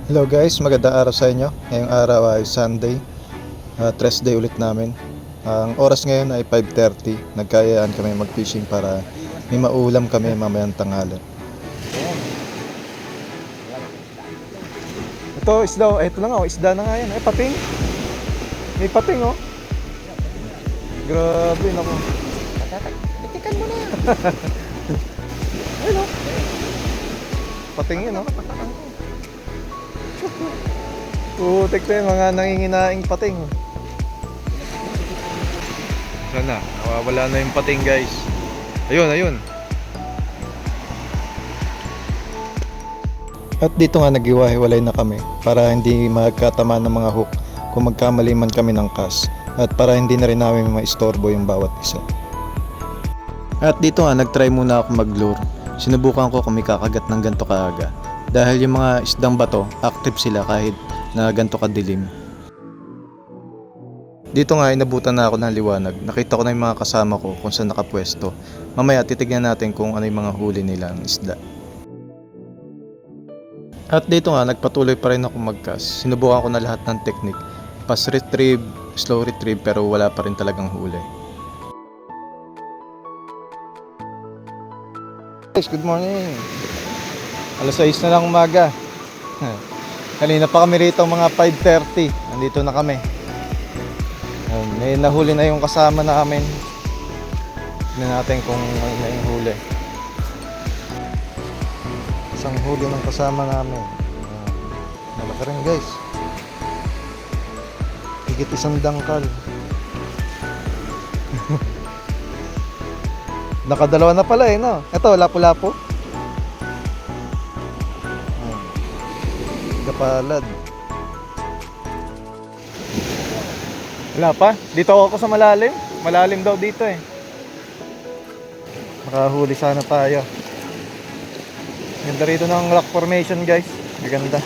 Hello guys, magandang araw sa inyo. Ngayong araw ay Sunday, rest day ulit namin. Ang oras ngayon ay 5:30. Nagkayaan kami mag-fishing para may maulam kami mamayang tanghali. Ito isda, ito na nga, isda na nga yan. Ay, pating. May pating oh. Grabe, naku. Itikan mo na. Ayun oh. Pating yun oh. Putik na yung mga nanginginaing pating. Sana, nawawala na yung pating guys. Ayun, ayun. At dito nga naghiwa-hiwalay na kami para hindi magkatama ng mga hook kung magkamali man kami ng cast at para hindi na rin namin maistorbo yung bawat isa. At dito nga nagtry muna ako mag-lure. Sinubukan ko kung may kakagat ng ganito kaaga dahil yung mga isdang bato active sila kahit na ganito kadilim. Dito nga inabutan na ako ng liwanag. Nakita ko na yung mga kasama ko kung saan nakapwesto. Mamaya titignan natin kung ano yung mga huli nilang isda. At dito nga nagpatuloy pa rin ako mag-cast. Sinubukan ko na lahat ng technique. Fast retrieve, slow retrieve pero wala pa rin talagang huli. Guys, good morning. Alas 6 na lang umaga. Kanina pa kami rito mga 5:30. Nandito na kami. May nahuli na yung kasama namin. Tignan natin kung ano na yung huli. Isang huli ng kasama namin. Malaki rin guys. Higit isang dangkal. Nakadalawa na pala eh no. Ito lapu-lapu. Kapalad. Wala pa. Dito ako sa malalim. Malalim daw dito eh. Makahuli sana tayo. Ganda rito ng rock formation guys. Maganda.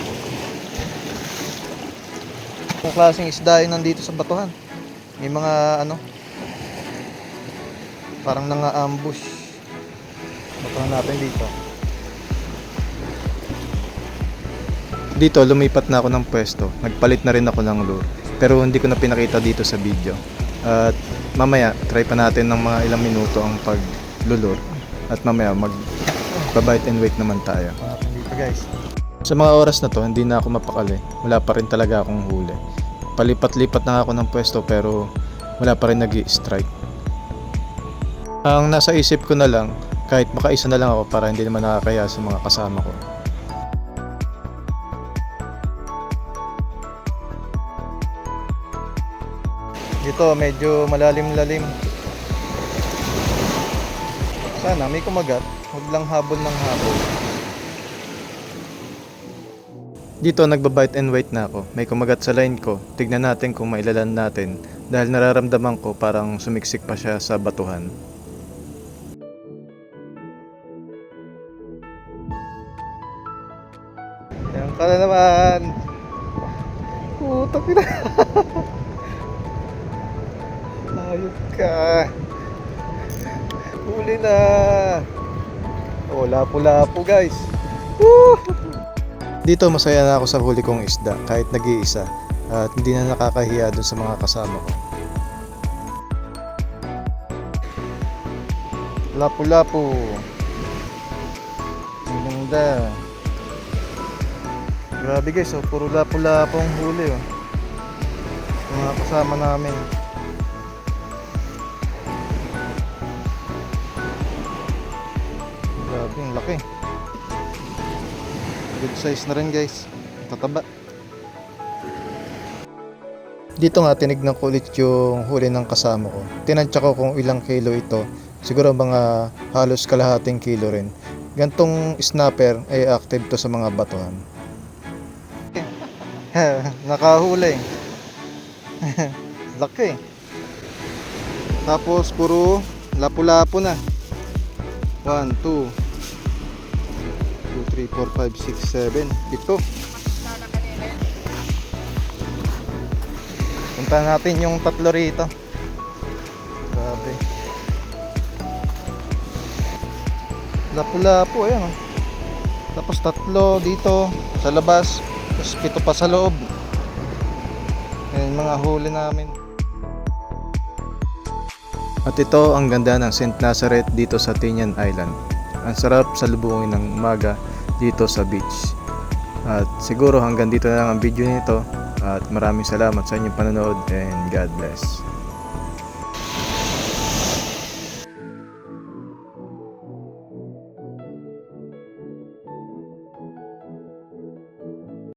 Kung klaseng isda yun nandito sa batuhan. May mga ano. Parang nanga-ambush. Batuhan natin dito. Dito lumipat na ako ng pwesto. Nagpalit na rin ako ng lure. Pero hindi ko na pinakita dito sa video. At mamaya try pa natin ng mga ilang minuto ang paglulure. At mamaya mag-bite and wait naman tayo. Dito guys. Sa mga oras na to hindi na ako mapakali. Wala pa rin talaga akong huli. Palipat-lipat na ako ng pwesto pero wala pa rin nag-i-strike. Ang nasa isip ko na lang, kahit makaisa na lang ako para hindi naman nakakaya sa mga kasama ko. Dito medyo malalim-lalim. Sana may kumagat, huwag lang habol ng habol. Dito nagbabite and wait na ako. May kumagat sa line ko. Tignan natin kung mailalan natin dahil nararamdaman ko parang sumiksik pa siya sa batuhan. Yan ka na naman. Putak na. Ayok ka. Huli na. Oh, lapu-lapu guys. Woo! Dito masaya na ako sa huli kong isda kahit nag-iisa at hindi na nakakahiya dun sa mga kasama ko. Lapu-lapu. Ang ganda. Grabe guys, oh, puro lapu-lapu ang huli oh. Mga kasama namin. Grabe, ang laki. Good size na rin guys. Tataba. Dito nga tinignan ko ulit yung huli ng kasama ko. Tinansya ko kung ilang kilo ito. Siguro mga halos kalahating kilo rin. Gantong snapper ay active to sa mga batuhan. Nakahuli. Laki. Tapos puro lapu-lapu na. 1, 2, 3, 4, 5, 6, 7, 8. Punta natin yung tatlo rito. Grabe. Lapu-lapu, ayan oh. Tapos tatlo dito sa labas. Tapos 7 pa sa loob. Yan yung mga huli namin. At ito ang ganda ng St. Nazareth dito sa Tinian Island. Ang sarap salubungin ng umaga dito sa beach. At siguro hanggang dito na lang ang video nito. At maraming salamat sa inyong panonood and God bless.